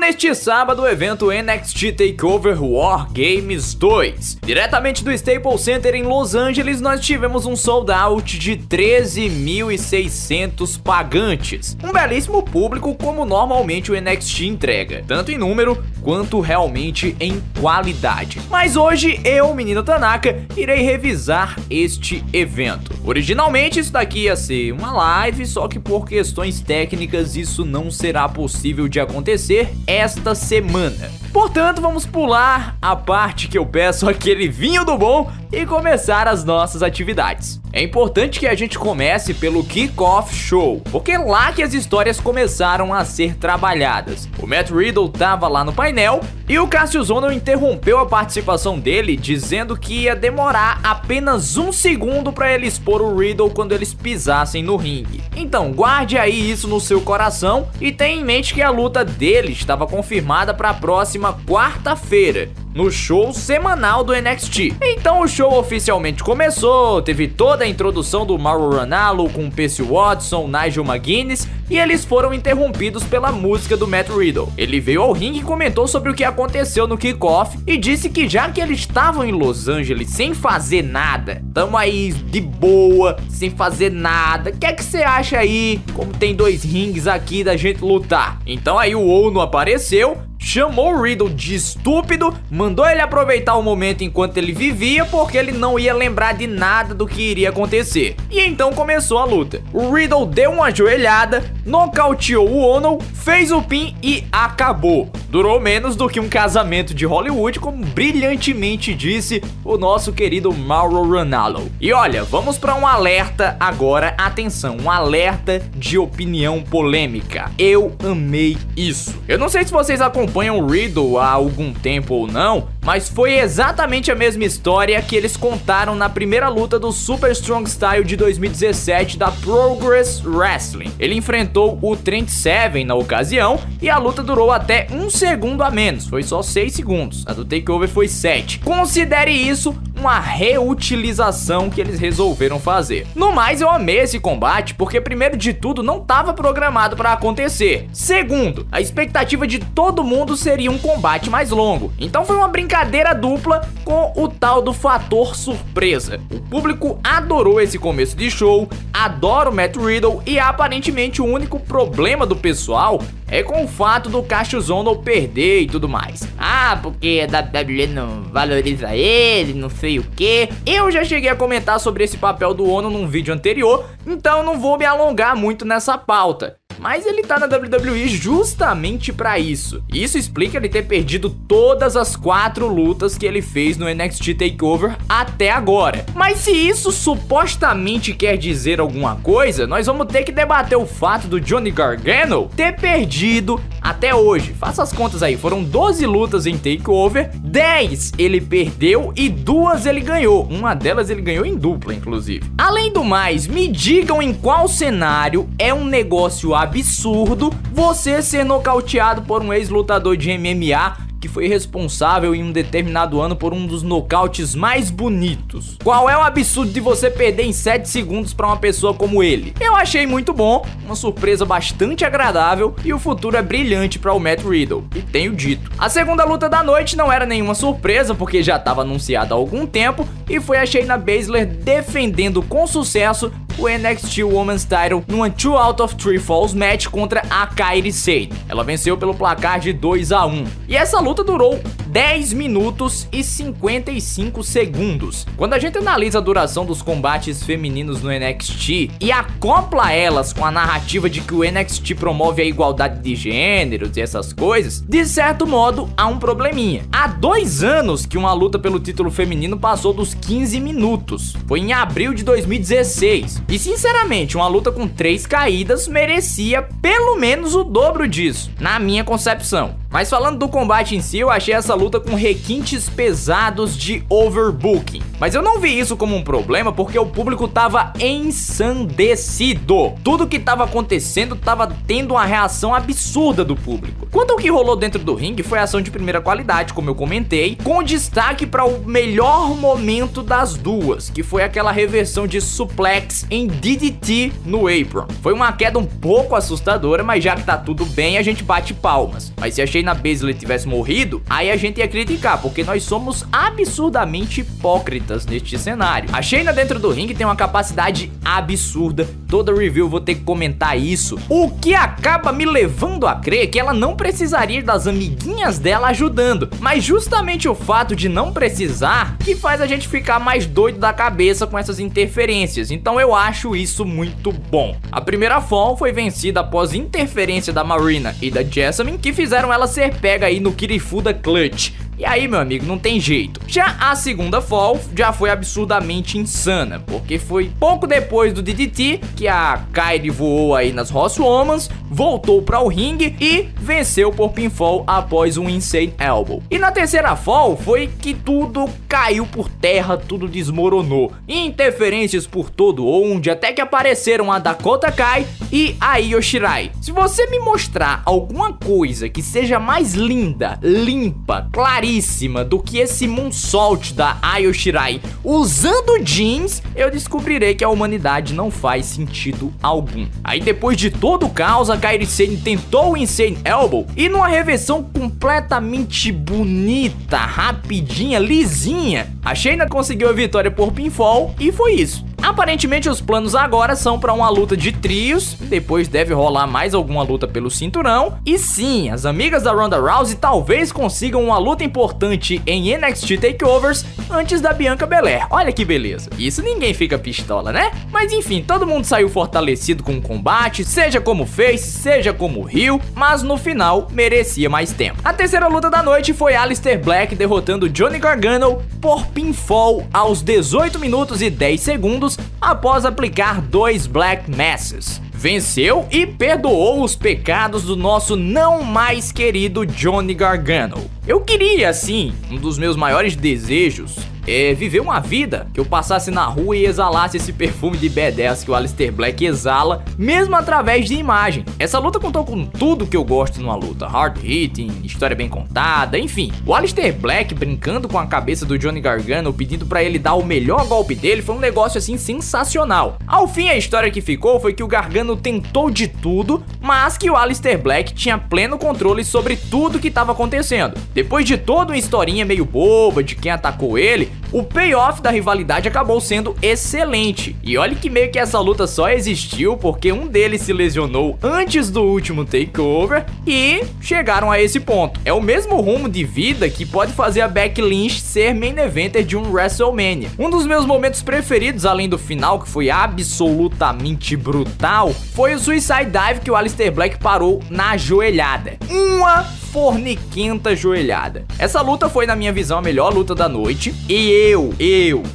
neste sábado o evento NXT TakeOver War Games 2. Diretamente do Staples Center em Los Angeles, nós tivemos um sold out de 13.600 pagantes. Um belíssimo público, como normalmente o NXT entrega, tanto em número quanto realmente em qualidade. Mas hoje eu, menino Tanaka, irei revisar este evento. Originalmente isso daqui ia ser uma live, só que por questões técnicas isso não será possível de acontecer esta semana. Portanto, vamos pular a parte que eu peço aquele vinho do bom e começar as nossas atividades. É importante que a gente comece pelo Kickoff Show, porque é lá que as histórias começaram a ser trabalhadas. O Matt Riddle tava lá no painel e o Cassius Ohno interrompeu a participação dele, dizendo que ia demorar apenas um segundo para ele expor o Riddle quando eles pisassem no ringue. Então guarde aí isso no seu coração e tenha em mente que a luta dele estava confirmada para a próxima quarta-feira, no show semanal do NXT. Então o show oficialmente começou, teve toda a introdução do Mauro Ranallo com Percy Watson, Nigel McGuinness, e eles foram interrompidos pela música do Matt Riddle. Ele veio ao ringue e comentou sobre o que aconteceu no kickoff e disse que já que eles estavam em Los Angeles sem fazer nada, tamo aí de boa, sem fazer nada, o que é que você acha aí, como tem dois rings aqui da gente lutar? Então aí o Ohno apareceu, chamou o Riddle de estúpido, mandou ele aproveitar o momento enquanto ele vivia, porque ele não ia lembrar de nada do que iria acontecer. E então começou a luta. O Riddle deu uma joelhada, nocauteou o Ohno, fez o pin e acabou. Durou menos do que um casamento de Hollywood, como brilhantemente disse o nosso querido Mauro Ranallo. E olha, vamos para um alerta agora, atenção, um alerta de opinião polêmica. Eu amei isso. Eu não sei se vocês acompanham o Riddle há algum tempo ou não, mas foi exatamente a mesma história que eles contaram na primeira luta do Super Strong Style de 2017 da Progress Wrestling. Ele enfrentou o Trent Seven na ocasião e a luta durou até um segundo a menos, foi só 6 segundos, a do TakeOver foi 7. Considere isso uma reutilização que eles resolveram fazer. No mais, eu amei esse combate porque, primeiro de tudo, não estava programado para acontecer. Segundo, a expectativa de todo mundo seria um combate mais longo. Então foi uma brincadeira dupla com o tal do fator surpresa. O público adorou esse começo de show, adora o Matt Riddle e aparentemente o único problema do pessoal é com o fato do Cassius Ohno perder e tudo mais. Ah, porque a WWE não valoriza ele, não sei o que. Eu já cheguei a comentar sobre esse papel do Ohno num vídeo anterior, então não vou me alongar muito nessa pauta. Mas ele tá na WWE justamente pra isso. Isso explica ele ter perdido todas as 4 lutas que ele fez no NXT TakeOver até agora. Mas se isso supostamente quer dizer alguma coisa, nós vamos ter que debater o fato do Johnny Gargano ter perdido até hoje. Faça as contas aí, foram 12 lutas em TakeOver, 10 ele perdeu e 2 ele ganhou. Uma delas ele ganhou em dupla, inclusive. Além do mais, me digam em qual cenário é um negócio absurdo você ser nocauteado por um ex-lutador de MMA que foi responsável em um determinado ano por um dos nocautes mais bonitos. Qual é o absurdo de você perder em 7 segundos para uma pessoa como ele? Eu achei muito bom, uma surpresa basztante agradável e o futuro é brilhante para o Matt Riddle, e tenho dito. A segunda luta da noite não era nenhuma surpresa porque já estava anunciada há algum tempo e foi a Shayna Baszler defendendo com sucesso o NXT Women's Title numa 2 out of 3 Falls match contra a Kairi Sane. Ela venceu pelo placar de 2-1. E essa luta durou 10 minutos e 55 segundos. Quando a gente analisa a duração dos combates femininos no NXT e acopla elas com a narrativa de que o NXT promove a igualdade de gêneros e essas coisas, de certo modo há um probleminha. Há 2 anos que uma luta pelo título feminino passou dos 15 minutos. Foi em abril de 2016. E sinceramente, uma luta com 3 caídas merecia pelo menos o dobro disso, na minha concepção. Mas falando do combate em si, eu achei essa luta com requintes pesados de overbooking. Mas eu não vi isso como um problema porque o público tava ensandecido. Tudo que tava acontecendo tava tendo uma reação absurda do público. Quanto ao que rolou dentro do ringue, foi ação de primeira qualidade, como eu comentei, com destaque para o melhor momento das duas, que foi aquela reversão de suplex em DDT no apron. Foi uma queda um pouco assustadora, mas já que tá tudo bem, a gente bate palmas. Mas se a Shayna Baszler tivesse morrido, aí a gente ia criticar, porque nós somos absurdamente hipócritas neste cenário. A Shayna dentro do ringue tem uma capacidade absurda, toda review eu vou ter que comentar isso, o que acaba me levando a crer que ela não precisaria das amiguinhas dela ajudando, mas justamente o fato de não precisar que faz a gente ficar mais doido da cabeça com essas interferências, então eu acho isso muito bom. A primeira fall foi vencida após interferência da Marina e da Jessamine, que fizeram ela ser pega aí no Kirifuda Clutch. E aí, meu amigo, não tem jeito. Já a segunda fall já foi absurdamente insana, porque foi pouco depois do DDT que a Kairi voou aí nas Horsewomen, voltou para o ringue e venceu por pinfall após um Insane Elbow. E na terceira fall foi que tudo caiu por terra, tudo desmoronou. Interferências por todo onde, até que apareceram a Dakota Kai e a Io Shirai. Se você me mostrar alguma coisa que seja mais linda, limpa, claríssima do que esse moonsault da Io Shirai usando jeans, eu descobrirei que a humanidade não faz sentido algum. Aí depois de todo o caos, a Kairi Sane tentou o Insane Elbow e numa reversão completamente bonita, rapidinha, lisinha, a Shayna conseguiu a vitória por pinfall e foi isso. Aparentemente os planos agora são para uma luta de trios, depois deve rolar mais alguma luta pelo cinturão, e sim, as amigas da Ronda Rousey talvez consigam uma luta importante em NXT TakeOvers antes da Bianca Belair. Olha que beleza, isso ninguém fica pistola, né? Mas enfim, todo mundo saiu fortalecido com o combate, seja como face, seja como heel, mas no final merecia mais tempo. A terceira luta da noite foi Aleister Black derrotando Johnny Gargano por pinfall aos 18 minutos e 10 segundos após aplicar 2 Black Masses. Venceu e perdoou os pecados do nosso não mais querido Johnny Gargano. Eu queria, assim, um dos meus maiores desejos é viver uma vida que eu passasse na rua e exalasse esse perfume de badass que o Aleister Black exala, mesmo através de imagem. Essa luta contou com tudo que eu gosto numa luta: hard hitting, história bem contada, enfim. O Aleister Black brincando com a cabeça do Johnny Gargano, pedindo pra ele dar o melhor golpe dele, foi um negócio assim sensacional. Ao fim, a história que ficou foi que o Gargano tentou de tudo, mas que o Aleister Black tinha pleno controle sobre tudo que estava acontecendo. Depois de toda uma historinha meio boba de quem atacou ele, o payoff da rivalidade acabou sendo excelente. E olha que meio que essa luta só existiu porque um deles se lesionou antes do último takeover e chegaram a esse ponto. É o mesmo rumo de vida que pode fazer a Becky Lynch ser main eventer de um WrestleMania. Um dos meus momentos preferidos, além do final, que foi absolutamente brutal, foi o Suicide Dive que o Aleister Black parou na joelhada. Uma forniquenta joelhada. Essa luta foi, na minha visão, a melhor luta da noite. E eu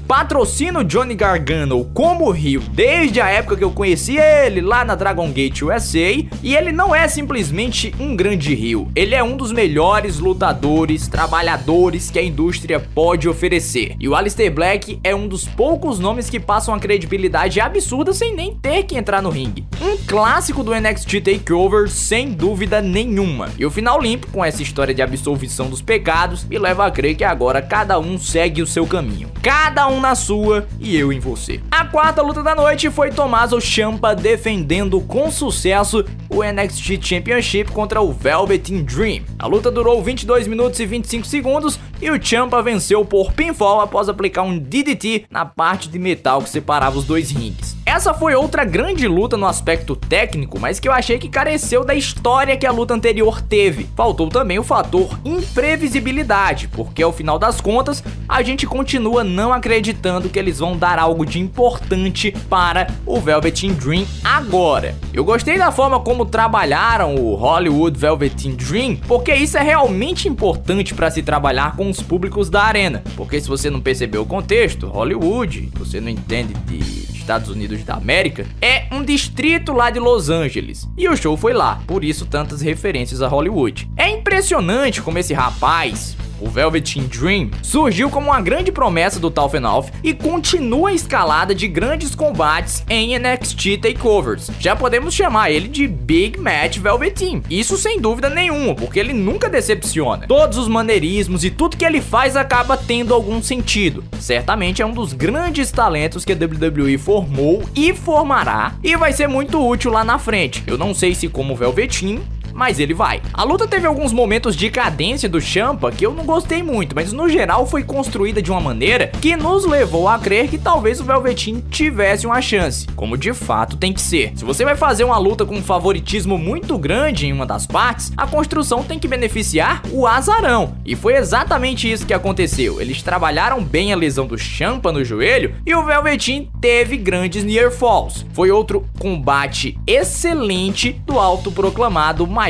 patrocino Johnny Gargano como heel desde a época que eu conheci ele lá na Dragon Gate USA. E ele não é simplesmente um grande heel. Ele é um dos melhores lutadores, trabalhadores que a indústria pode oferecer. E o Aleister Black é um dos poucos nomes que passam uma credibilidade absurda sem nem ter que entrar no ringue. Um clássico do NXT TakeOver, sem dúvida nenhuma. E o final limpo com essa história de absolvição dos pecados me leva a crer que agora cada um segue o seu caminho. Cada um na sua e eu em você. A quarta luta da noite foi Tommaso Ciampa defendendo com sucesso o NXT Championship contra o Velveteen Dream. A luta durou 22 minutos e 25 segundos e o Ciampa venceu por pinfall após aplicar um DDT na parte de metal que separava os dois rings. Essa foi outra grande luta no aspecto técnico, mas que eu achei que careceu da história que a luta anterior teve. Faltou também o fator imprevisibilidade, porque ao final das contas, a gente continua não acreditando que eles vão dar algo de importante para o Velveteen Dream agora. Eu gostei da forma como trabalharam o Hollywood Velveteen Dream, porque isso é realmente importante para se trabalhar com os públicos da arena. Porque se você não percebeu o contexto, Hollywood, você não entende de Estados Unidos da América, é um distrito lá de Los Angeles. E o show foi lá, por isso tantas referências a Hollywood. É impressionante como esse rapaz, o Velveteen Dream, surgiu como uma grande promessa do Tough Enough e continua a escalada de grandes combates em NXT Takeovers. Já podemos chamar ele de Big Match Velveteen. Isso sem dúvida nenhuma, porque ele nunca decepciona. Todos os maneirismos e tudo que ele faz acaba tendo algum sentido. Certamente é um dos grandes talentos que a WWE formou e formará e vai ser muito útil lá na frente. Eu não sei se como Velveteen, mas ele vai. A luta teve alguns momentos de cadência do Ciampa que eu não gostei muito, mas no geral foi construída de uma maneira que nos levou a crer que talvez o Velveteen tivesse uma chance, como de fato tem que ser. Se você vai fazer uma luta com um favoritismo muito grande em uma das partes, a construção tem que beneficiar o azarão, e foi exatamente isso que aconteceu. Eles trabalharam bem a lesão do Ciampa no joelho e o Velveteen teve grandes near falls. Foi outro combate excelente do autoproclamado maior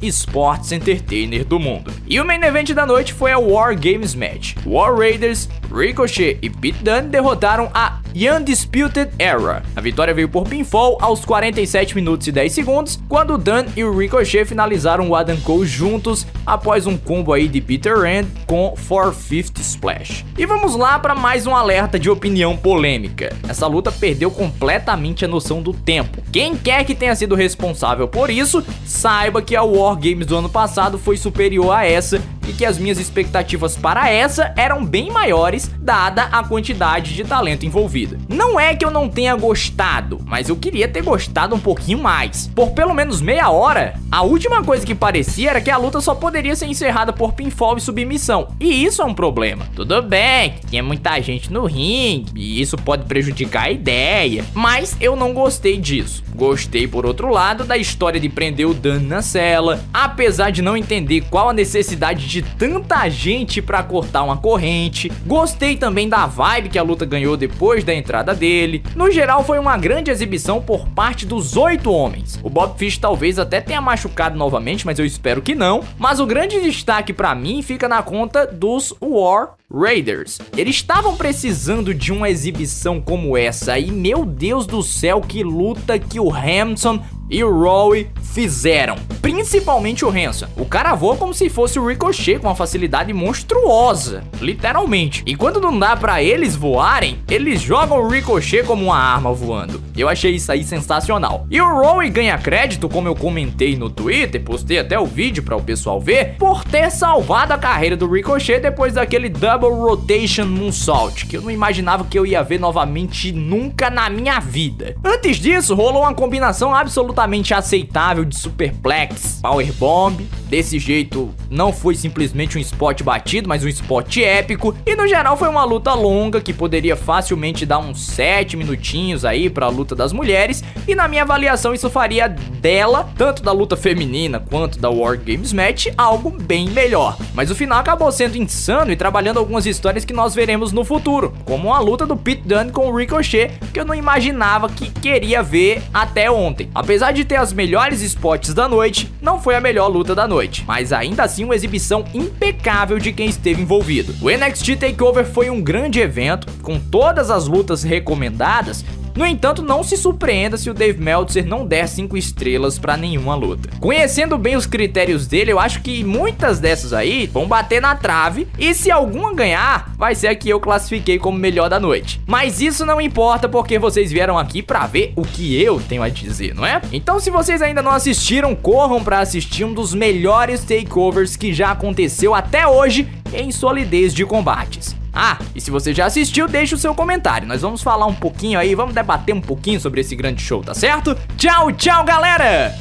sports entertainer do mundo. E o main event da noite foi a War Games Match. War Raiders, Ricochet e Pete Dunne derrotaram a Undisputed Era. A vitória veio por pinfall aos 47 minutos e 10 segundos, quando Dunne e o Ricochet finalizaram o Adam Cole juntos após um combo aí de Peter Rand com 450 Splash. E vamos lá para mais um alerta de opinião polêmica. Essa luta perdeu completamente a noção do tempo. Quem quer que tenha sido responsável por isso, saiba que a War Games do ano passado foi superior a essa e que as minhas expectativas para essa eram bem maiores, dada a quantidade de talento envolvida. Não é que eu não tenha gostado, mas eu queria ter gostado um pouquinho mais. Por pelo menos meia hora, a última coisa que parecia era que a luta só poderia ser encerrada por pinfall e submissão, e isso é um problema. Tudo bem que tinha muita gente no ringue, e isso pode prejudicar a ideia, mas eu não gostei disso. Gostei, por outro lado, da história de prender o Dunne na cela, apesar de não entender qual a necessidade de tanta gente pra cortar uma corrente. Gostei também da vibe que a luta ganhou depois da entrada dele. No geral, foi uma grande exibição por parte dos 8 homens. O Bob Fish talvez até tenha machucado novamente, mas eu espero que não. Mas o grande destaque pra mim fica na conta dos War Raiders. Eles estavam precisando de uma exibição como essa e, meu Deus do céu, que luta que o Hamilton e o Rowe fizeram. Principalmente o Hanson. O cara voa como se fosse o Ricochet com uma facilidade monstruosa, literalmente. E quando não dá pra eles voarem, eles jogam o Ricochet como uma arma voando. Eu achei isso aí sensacional. E o Rowe ganha crédito, como eu comentei no Twitter, postei até o vídeo pra o pessoal ver, por ter salvado a carreira do Ricochet depois daquele Double Rotation Moonsault, que eu não imaginava que eu ia ver novamente nunca na minha vida. Antes disso, rolou uma combinação absolutamente aceitável de superplex, powerbomb. Desse jeito, não foi simplesmente um spot batido, mas um spot épico. E no geral foi uma luta longa, que poderia facilmente dar uns 7 minutinhos aí pra luta das mulheres. E na minha avaliação isso faria dela, tanto da luta feminina quanto da War Games Match, algo bem melhor. Mas o final acabou sendo insano e trabalhando algumas histórias que nós veremos no futuro, como a luta do Pete Dunne com o Ricochet, que eu não imaginava que queria ver até ontem. Apesar de ter as melhores spots da noite, não foi a melhor luta da noite, mas ainda assim uma exibição impecável de quem esteve envolvido. O NXT Takeover foi um grande evento, com todas as lutas recomendadas. No entanto, não se surpreenda se o Dave Meltzer não der 5 estrelas pra nenhuma luta. Conhecendo bem os critérios dele, eu acho que muitas dessas aí vão bater na trave, e se alguma ganhar, vai ser a que eu classifiquei como melhor da noite. Mas isso não importa, porque vocês vieram aqui pra ver o que eu tenho a dizer, não é? Então, se vocês ainda não assistiram, corram pra assistir um dos melhores takeovers que já aconteceu até hoje em solidez de combates. Ah, e se você já assistiu, deixa o seu comentário. Nós vamos falar um pouquinho aí, vamos debater um pouquinho sobre esse grande show, tá certo? Tchau, tchau, galera!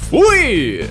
Fui!